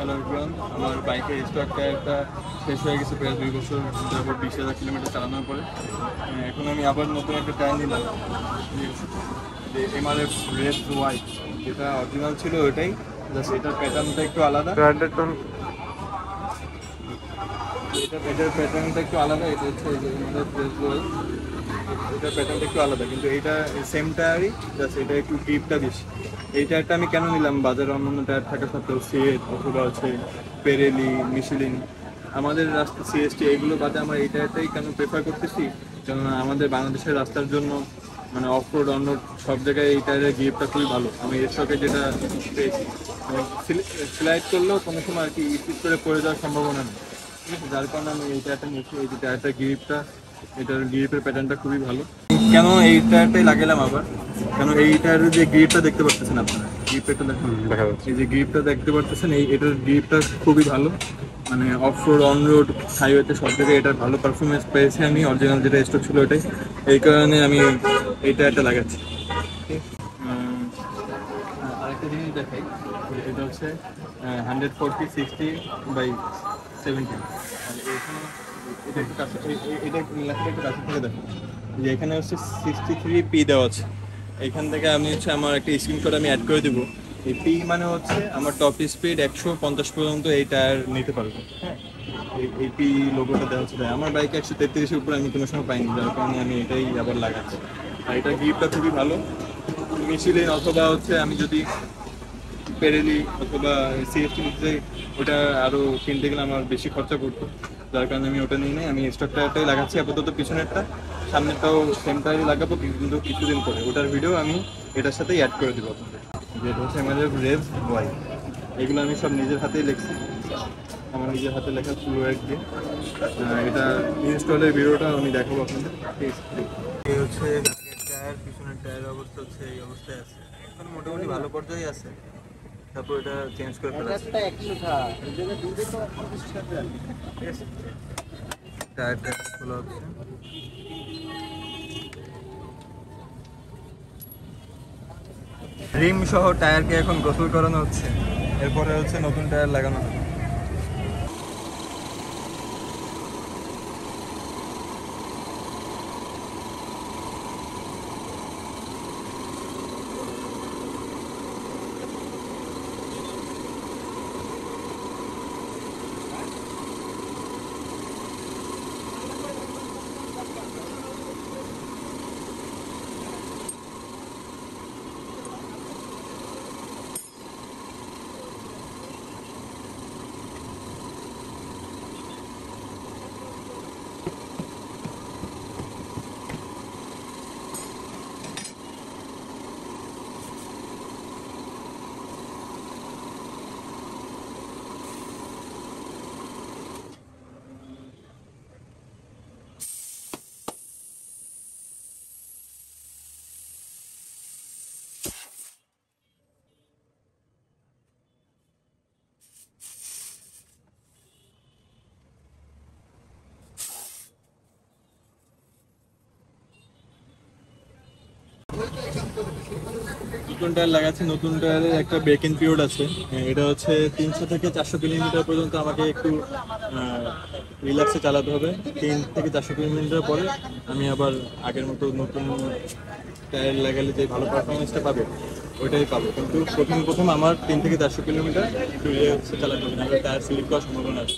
Hello everyone, আমার বাইকের stock টায়ারটা শেষ হয়ে গেছে প্রায় 2 বছর যাবত 20,000 কিলোমিটার চালানোর পরে। এখন আমি আবার নতুন একটা টায়ার নিলাম, যে এমআরএফ রেড হোয়াইট, যেটা অরিজিনাল ছিল ওইটাই, জাস্ট এটার প্যাটার্নটা একটু আলাদা। এটার প্যাটার্নটা একটু আলাদা, এটা হচ্ছে এমআরএফ রেড হোয়াইট, এটার প্যাটার্নটা একটু আলাদা, কিন্তু এইটা সেম টায়ারই, জাস্ট এটা একটু গ্রিপটা বেশি। এই টায়ারটা আমি কেন নিলাম, বাজারে অন্যান্য টায়ার থাকা সত্ত্বেও সিএট অথবা হচ্ছে পেরেলি, মিশেলিন, আমাদের রাস্তা সিএসটি এগুলো বাদে আমার এই টায়ারটাই কেন প্রেফার করতেছি, কেননা আমাদের বাংলাদেশের রাস্তার জন্য মানে অফ রোড অন রোড সব জায়গায় এই টায়ারের গ্রিপটা খুবই ভালো। আমি এর স্টকে যেটা পেয়েছি, স্লাইড করলেও কোনো সময় আর কি স্পিড করে পড়ে যাওয়ার সম্ভাবনা নেই, ঠিক আছে? যার কারণে আমি এই টায়ারটা নিয়েছি। এই যে টায়ারটার গ্রিপটা, এটার গ্রিপের প্যাটার্নটা খুবই ভালো। কেন এই টায়ারটাই লাগালাম আবার, কেন এই টায়ারের যে গ্রিপটা দেখতে পাচ্ছেন আপনারা, গ্রিপটা দেখুন, এই যে গ্রিপটা দেখতে পাচ্ছেন, এটার গ্রিপটা খুবই ভালো। মানে অফ রোড অন রোড হাইওয়েতে সব জায়গায় এটার ভালো পারফরমেন্স পেয়েছি আমি, অরিজিনাল যেটা স্টক ছিল ওটাই, এই কারণে আমি এই টায়ারটা লাগাচ্ছি। আরেকটা জিনিস দেখাই, এটা হচ্ছে 140/60/70। এটা একটু কাছে, এটা লেখাটা একটু কাছে থেকে দেখো, যে এখানে হচ্ছে 63P দেওয়া আছে। এখান থেকে আমি হচ্ছে আমার একটা স্ক্রিনশট আমি অ্যাড করে দেবো। এই পি মানে হচ্ছে আমার টপ স্পিড 150 পর্যন্ত এই টায়ার নিতে পারবো, হ্যাঁ। এই পি লোগোটা দেওয়া হচ্ছে, আমার বাইকে 133-এর উপরে আমি কোনো সময় পাইনি, যার কারণে আমি এটাই আবার লাগাচ্ছি। আর এটার গ্রিপটা খুবই ভালো। মিশেলিন অথবা হচ্ছে আমি যদি পেরেলি অথবা সিএসটি নিতে যাই, ওটা আরও কিনতে গেলে আমার বেশি খরচা করতো, যার কারণে আমি ওটা নিয়ে নেই। আমি স্টক টায়ারটাই লাগাচ্ছি আপাতত, পিছনেরটা, সামনেরটাও সেম টায়ারই লাগাবো, কিন্তু কিছুদিন পরে ওটার ভিডিও আমি এটার সাথেই অ্যাড করে দেবো আপনাদের। যেটা হচ্ছে আমাদের রেভ ওয়াই, এগুলো আমি সব নিজের হাতেই লিখছি, আমার নিজের হাতে লেখা পুরো এক দিয়ে। এটা ইনস্টলের ভিডিওটা আমি দেখাবো আপনাদের। এই হচ্ছে আগের টায়ার, পিছনের টায়ারের অবস্থা হচ্ছে এই অবস্থায় আছে, এখন মোটামুটি ভালো পর্যায়ে আছে। তারপর এটা চেঞ্জ করে ফেলেছি, টায়ারটা খোলা হচ্ছে। রিম সহ টায়ারকে এখন গোসল করানো হচ্ছে, এরপরে হচ্ছে নতুন টায়ার লাগানো হবে। নতুন টায়ার লাগাচ্ছি, নতুন টায়ারের একটা ব্রেক-ইন পিরিয়ড আছে। এটা হচ্ছে 300 থেকে 400 কিলোমিটার পর্যন্ত আমাকে একটু রিল্যাক্সে চালাতে হবে। 3 থেকে 400 কিলোমিটার পরে আমি আবার আগের মতো নতুন টায়ার লাগালে যে ভালো পারফরমেন্সটা পাবে ওইটাই পাবো, কিন্তু প্রথম আমার 3 থেকে 400 কিলোমিটার একটু রিল্যাক্সে চালাতে হবে, নাহলে টায়ার স্লিপ করার সম্ভাবনা আছে।